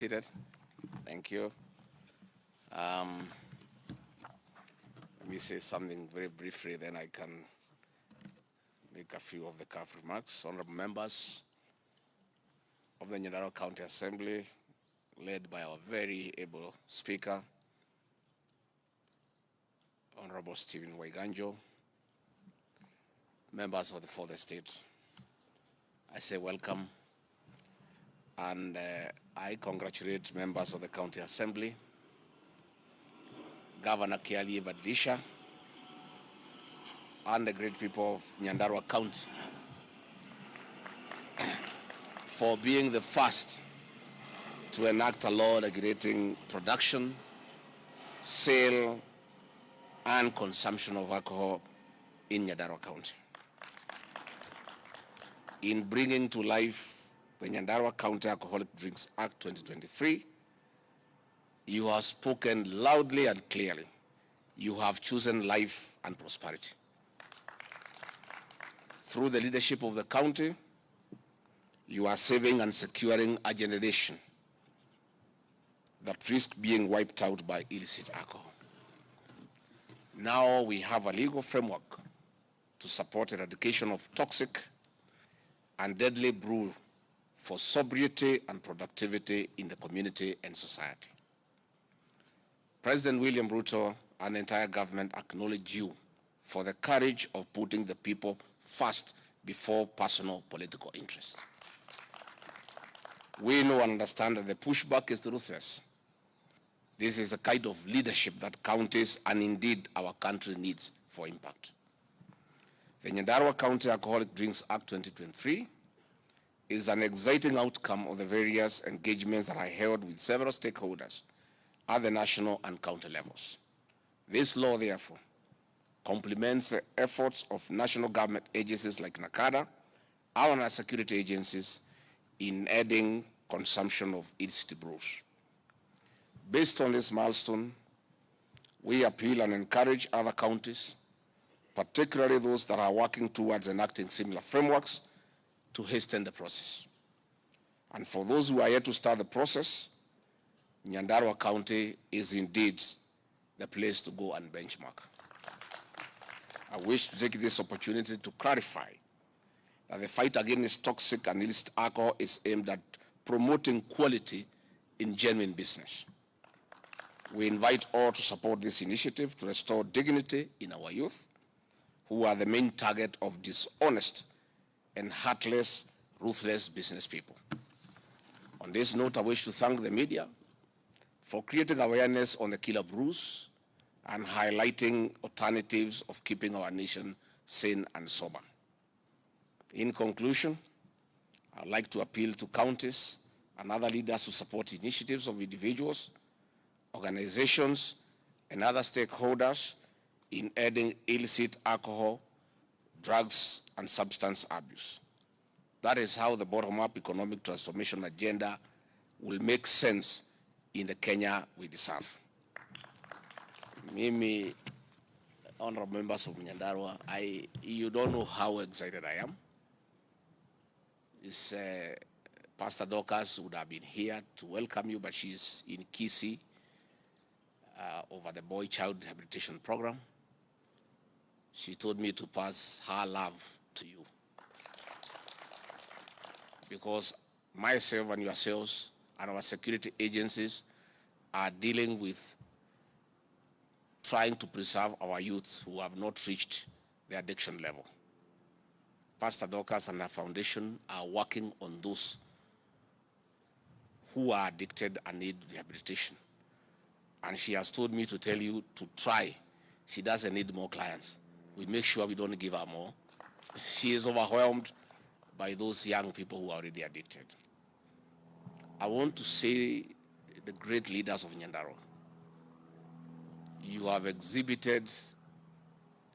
Seated. Thank you. Um, Let me say something very briefly, then I can make a few of the careful remarks. Honorable members of the Nyandarua County Assembly, led by our very able Speaker, Honorable Stephen Waiganjo, members of the fourth estate, I say welcome, and I congratulate members of the County Assembly, Governor Kiali Badrisha, and the great people of Nyandarua County for being the first to enact a law regulating production, sale, and consumption of alcohol in Nyandarua County. In bringing to life the Nyandarua County Alcoholic Drinks Act 2023, you have spoken loudly and clearly. You have chosen life and prosperity. Through the leadership of the county, you are saving and securing a generation that risks being wiped out by illicit alcohol. Now we have a legal framework to support eradication of toxic and deadly brew for sobriety and productivity in the community and society. President William Ruto and the entire government acknowledge you for the courage of putting the people first before personal political interest. We know and understand that the pushback is ruthless. This is the kind of leadership that counties and indeed our country needs for impact. The Nyandarua County Alcoholic Drinks Act 2023 is an exciting outcome of the various engagements that I held with several stakeholders at the national and county levels. This law, therefore, complements the efforts of national government agencies like NACADA, our security agencies, in adding consumption of illicit brews. Based on this milestone, we appeal and encourage other counties, particularly those that are working towards enacting similar frameworks, to hasten the process. And for those who are yet to start the process, Nyandarua County is indeed the place to go and benchmark. I wish to take this opportunity to clarify that the fight against toxic and illicit alcohol is aimed at promoting quality in genuine business. We invite all to support this initiative to restore dignity in our youth, who are the main target of dishonest and heartless, ruthless business people. On this note, I wish to thank the media for creating awareness on the killer brews and highlighting alternatives of keeping our nation sane and sober. In conclusion, I'd like to appeal to counties and other leaders to support initiatives of individuals, organizations, and other stakeholders in ending illicit alcohol, drugs, and substance abuse. That is how the bottom-up economic transformation agenda will make sense in the Kenya we deserve. Mimi, honorable members of Nyandarua, you don't know how excited I am. Pastor Dorcas would have been here to welcome you, but she's in Kisii over the boy-child rehabilitation program. She told me to pass her love to you, because myself and yourselves and our security agencies are dealing with trying to preserve our youths who have not reached the addiction level. Pastor Dorcas and her foundation are working on those who are addicted and need rehabilitation. And she has told me to tell you to try. She doesn't need more clients. We make sure we don't give her more. She is overwhelmed by those young people who are already addicted. I want to say, the great leaders of Nyandarua, you have exhibited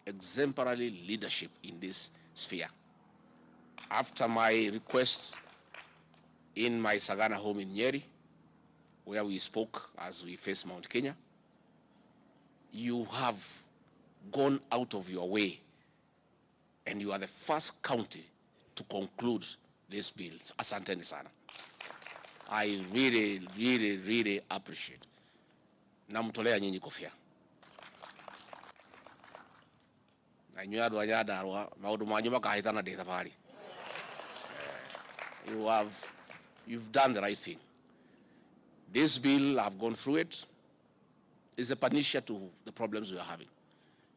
exemplary leadership in this sphere. After my request in my Sagana home in Nyeri, where we spoke as we faced Mount Kenya, you have gone out of your way, and you are the first county to conclude this bill. Asanteni sana. I really, really, really appreciate. Namtolea nyinyi kofia. Na nyuadu wa Nyandarua, maudu manyu makahitana de safari. You've done the right thing. This bill, I've gone through it, is a panacea to the problems we are having.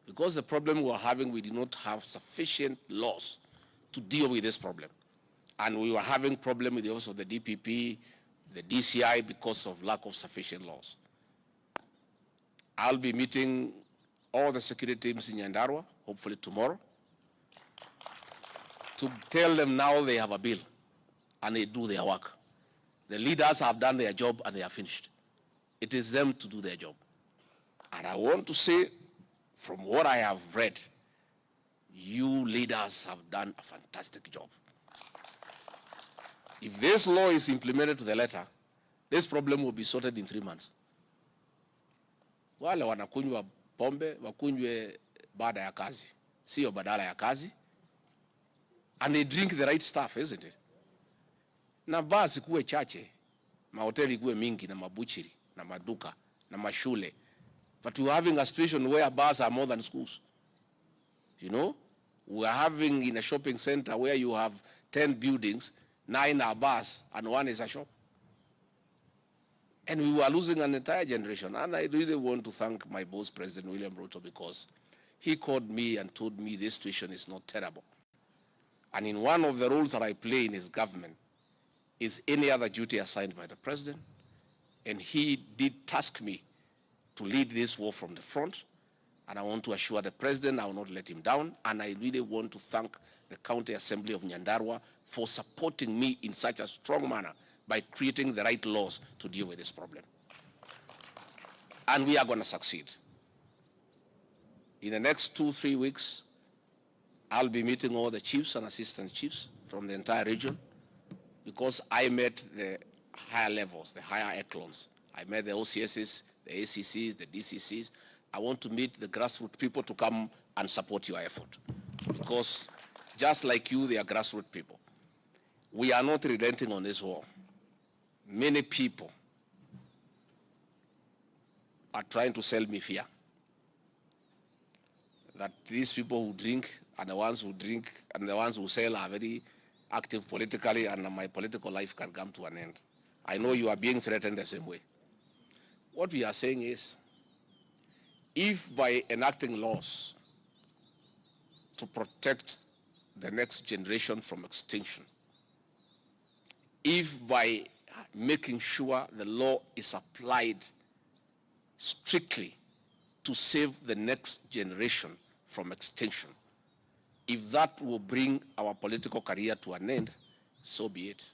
Because the problem we are having, we did not have sufficient laws to deal with this problem. And we were having problem with the office of the DPP, the DCI, because of lack of sufficient laws. I'll be meeting all the security teams in Nyandarua, hopefully tomorrow, to tell them now they have a bill and they do their work. The leaders have done their job and they are finished. It is them to do their job. And I want to say, from what I have read, you leaders have done a fantastic job. If this law is implemented to the letter, this problem will be sorted in 3 months. Wale wanakunywa pombe, wakunywe baada ya kazi, sio badala ya kazi. And they drink the right stuff, isn't it? Na basi kuwe chache, mahoteli kuwe mingi na mabuchiri, na maduka, na mashule. But we're having a situation where bars are more than schools. You know, we are having in a shopping center where you have 10 buildings, 9 are bars and 1 is a shop. And we were losing an entire generation. And I really want to thank my boss, President William Ruto, because he called me and told me this situation is not terrible. And in one of the roles that I play in his government is any other duty assigned by the president. And he did task me to lead this war from the front. And I want to assure the president I will not let him down. And I really want to thank the County Assembly of Nyandarua for supporting me in such a strong manner by creating the right laws to deal with this problem. And we are going to succeed. In the next 2-3 weeks, I'll be meeting all the chiefs and assistant chiefs from the entire region, because I met the higher levels, the higher echelons. I met the OCSs, the ACCs, the DCCs. I want to meet the grassroots people to come and support your effort, because just like you, they are grassroots people. We are not relenting on this war. Many people are trying to sell me fear that these people who drink and the ones who drink and the ones who sell are very active politically, and my political life can come to an end. I know you are being threatened the same way. What we are saying is, if by enacting laws to protect the next generation from extinction, if by making sure the law is applied strictly to save the next generation from extinction, if that will bring our political career to an end, so be it.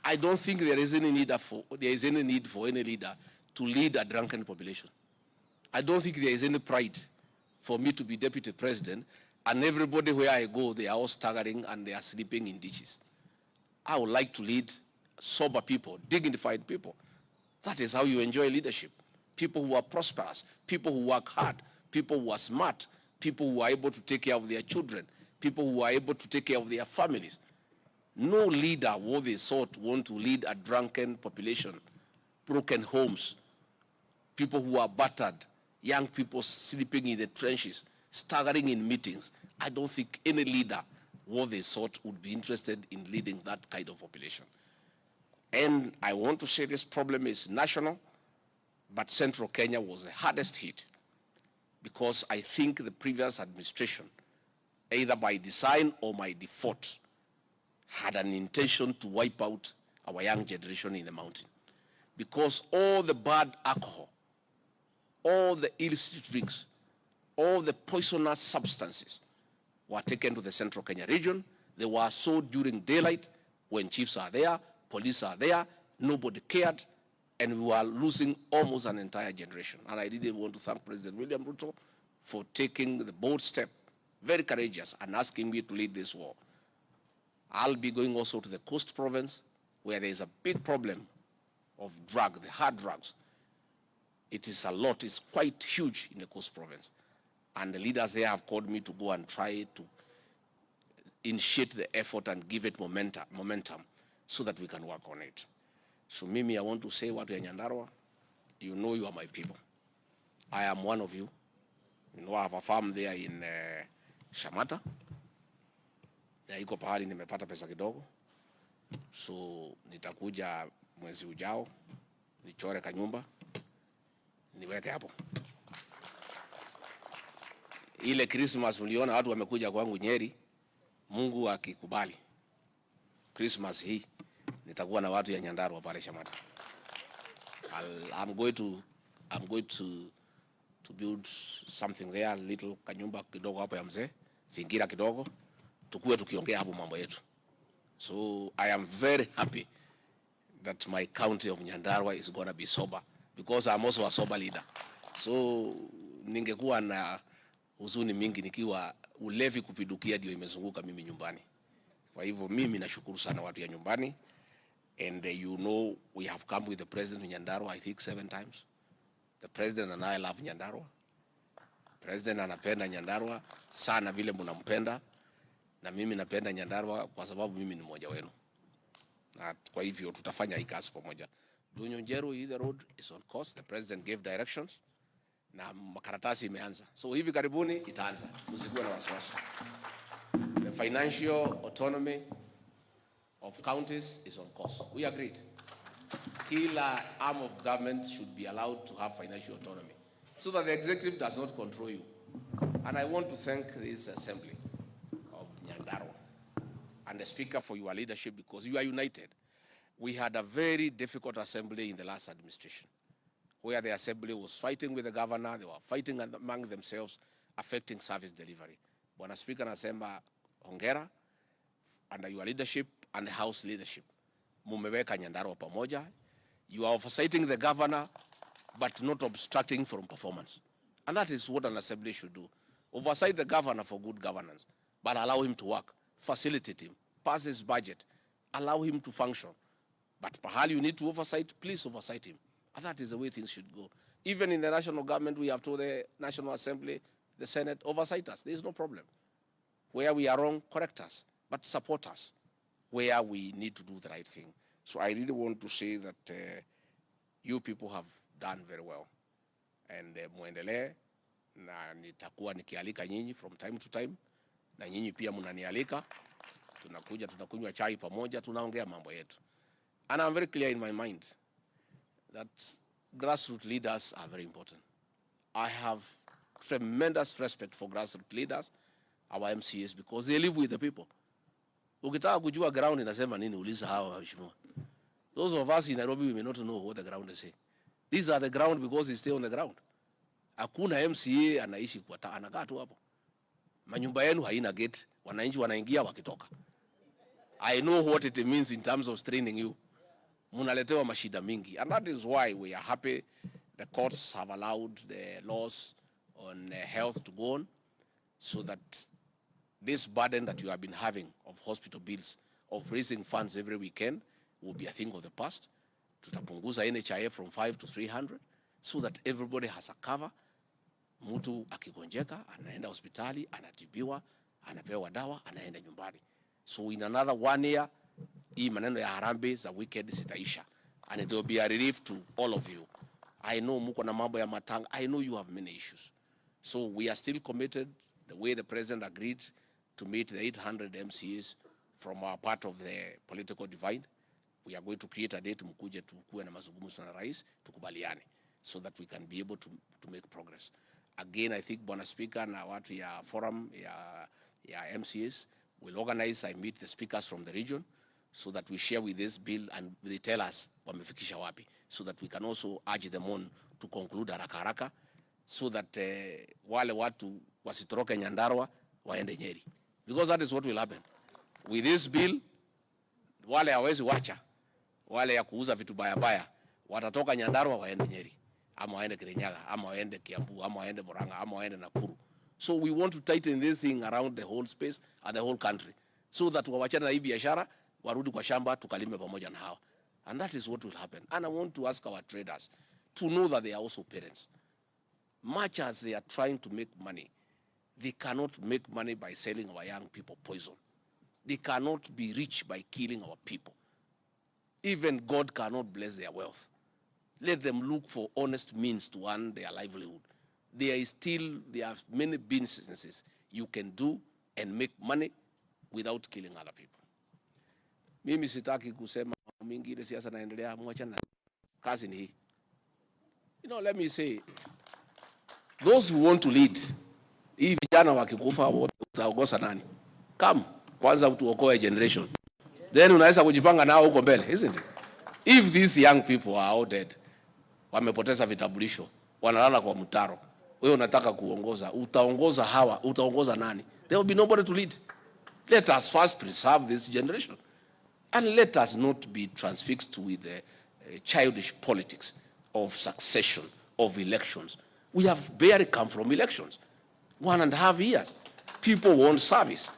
I don't think there is any need for any leader to lead a drunken population. I don't think there is any pride for me to be deputy president and everybody where I go, they are all staggering and they are sleeping in ditches. I would like to lead sober people, dignified people. That is how you enjoy leadership. People who are prosperous, people who work hard, people who are smart, people who are able to take care of their children, people who are able to take care of their families. No leader worth his salt want to lead a drunken population, broken homes, people who are battered, young people sleeping in the trenches, staggering in meetings. I don't think any leader worth his salt would be interested in leading that kind of population. And I want to say this problem is national, but Central Kenya was the hardest hit, because I think the previous administration, either by design or by default, had an intention to wipe out our young generation in the mountain. Because all the bad alcohol, all the illicit drinks, all the poisonous substances were taken to the Central Kenya region. They were sold during daylight when chiefs are there, police are there, nobody cared, and we were losing almost an entire generation. And I really want to thank President William Ruto for taking the bold step, very courageous, and asking me to lead this war. I'll be going also to the Coast Province, where there is a big problem of the hard drugs. It is a lot, it's quite huge in the Coast Province. And the leaders there have called me to go and try to initiate the effort and give it momentum so that we can work on it. So mimi, I want to say watu ya Nyandarua, you know you are my people. I am one of you. You know I have a farm there in Shamata. Na iko pahali nimepata pesa kidogo. So nitakuja mwezi ujao, nichore kanyumba, niweke hapo. Ile Christmas uliona watu wamekuja kwangu Nyeri, Mungu akikubali. Christmas hii nitakuwa na watu ya Nyandarua pale Shamata. I'm going to build something there, little kanyumba kidogo hapo ya mzee, fingira kidogo, tukue tukiongea hapo mambo yetu. So I am very happy that my county of Nyandarua is going to be sober, because I'm also a sober leader. So ningekuwa na huzuni mingi nikiwa ulevi kupidukia ndio imezunguka mimi nyumbani. Kwa hivyo mimi nashukuru sana watu ya nyumbani. And you know we have come with the president of Nyandarua I think 7 times. The president and I love Nyandarua. President anapenda Nyandarua sana vile mnampenda, na mimi napenda Nyandarua kwa sababu mimi ni mmoja wenu. Na kwa hivyo tutafanya hii kazi pamoja. Dunyonjeru, the road is on course. The president gave directions na makaratasi imeanza. So hivi karibuni itaanza. Msikuwe na wasiwasi. The financial autonomy of counties is on course. We agreed. Kila arm of government should be allowed to have financial autonomy so that the executive does not control you. And I want to thank this assembly of Nyandarua and the speaker for your leadership, because you are united. We had a very difficult assembly in the last administration, where the assembly was fighting with the governor, they were fighting among themselves, affecting service delivery. Bwana Speaker nasema hongera, under your leadership and the House leadership, mumeweka Nyandarua pamoja. You are oversighting the governor, but not obstructing from performance. And that is what an assembly should do. Oversight the governor for good governance, but allow him to work, facilitate him, pass his budget, allow him to function. But pahali you need to oversight, please oversight him. And that is the way things should go. Even in the national government, we have told the National Assembly, the Senate, oversight us. There is no problem. Where we are wrong, correct us, but support us where we need to do the right thing. So I really want to say that you people have done very well. And muendelee, na nitakuwa nikialika nyinyi from time to time, na nyinyi pia mnanialika. Tunakuja, tunakunywa chai pamoja, tunaongea mambo yetu. And I'm very clear in my mind that grassroots leaders are very important. I have tremendous respect for grassroots leaders, our MCAs, because they live with the people. Ukitaka kujua ground inasema nini, uliza hawa waheshimiwa. Those of us in Nairobi, we may not know what the ground is saying. These are the ground because they stay on the ground. Hakuna MCA anaishi kwa anakaa tu hapo. Manyumba yenu haina gate, wananchi wanaingia wakitoka. I know what it means in terms of straining you. Munaletewa mashida mingi. And that is why we are happy the courts have allowed the laws on health to go on, so that this burden that you have been having of hospital bills, of raising funds every weekend, will be a thing of the past. Tutapunguza NHIF from 5 to 300, so that everybody has a cover. Mtu akigonjeka, anaenda hospitali, anatibiwa, anapewa dawa, anaenda nyumbani. So in another 1 year, hii maneno ya harambe za weekend sitaisha. And it will be a relief to all of you. I know muko na mambo ya matanga. I know you have many issues. So we are still committed, the way the president agreed, to meet the 800 MCAs from our part of the political divide. We are going to create a date, mkuje tukue na mazungumzo na rais, tukubaliane, so that we can be able to make progress. Again, I think Bwana Speaker na watu ya forum ya MCAs will organize, I meet the speakers from the region, so that we share with this bill and they tell us wamefikisha wapi, so that we can also urge them on to conclude haraka haraka, so that wale watu wasitoroke Nyandarua waende Nyeri, because that is what will happen with this bill. Wale hawezi wacha, wale ya kuuza vitu baya baya watatoka Nyandarua waende Nyeri, ama waende Kirinyaga, ama waende Kiambu, ama waende Murang'a, ama waende Nakuru. So we want to tighten this thing around the whole space and the whole country, so that wawachane na hii biashara, warudi kwa shamba tukalime pamoja na hawa. And that is what will happen. And I want to ask our traders to know that they are also parents. Much as they are trying to make money, they cannot make money by selling our young people poison. They cannot be rich by killing our people. Even God cannot bless their wealth. Let them look for honest means to earn their livelihood. There are many businesses you can do and make money without killing other people. Mimi sitaki kusema mingi ile siasa naendelea, mwachana kazi ni hii. Let me say, those who want to lead, hii vijana wakikufa wote utaongoza nani? Come, kwanza tuokoe generation. Then unaweza kujipanga nao huko mbele, isn't it? If these young people are all dead, wamepoteza vitambulisho, wanalala kwa mtaro, wewe unataka kuongoza, utaongoza hawa, utaongoza nani? There will be nobody to lead. Let us first preserve this generation. And let us not be transfixed with childish politics of succession, of elections. We have barely come from elections. 1.5 years. People want service.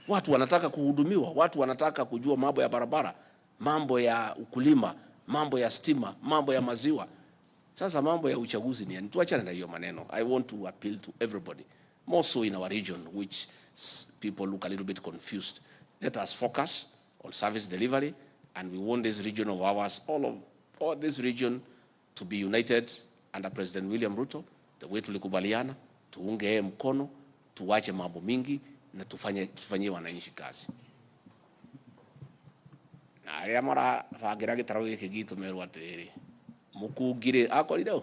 Watu wanataka kuhudumiwa, watu wanataka kujua mambo ya barabara, mambo ya ukulima, mambo ya stima, mambo ya maziwa. Sasa mambo ya uchaguzi ni tuachane na hiyo maneno. I want to appeal to everybody, more so in our region, which people look a little bit confused. Let us focus on service delivery, and we want this region of ours, all this region, to be united under President William Ruto, the way tulikubaliana, tuunge yeye mkono, tuwache mambo mingi na tufanyie wananchi kazi. Na aria mara fagira gitaro giki gitu meru atiri mukungire akorire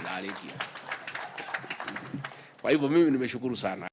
na alikia. Kwa hivyo mimi nimeshukuru sana.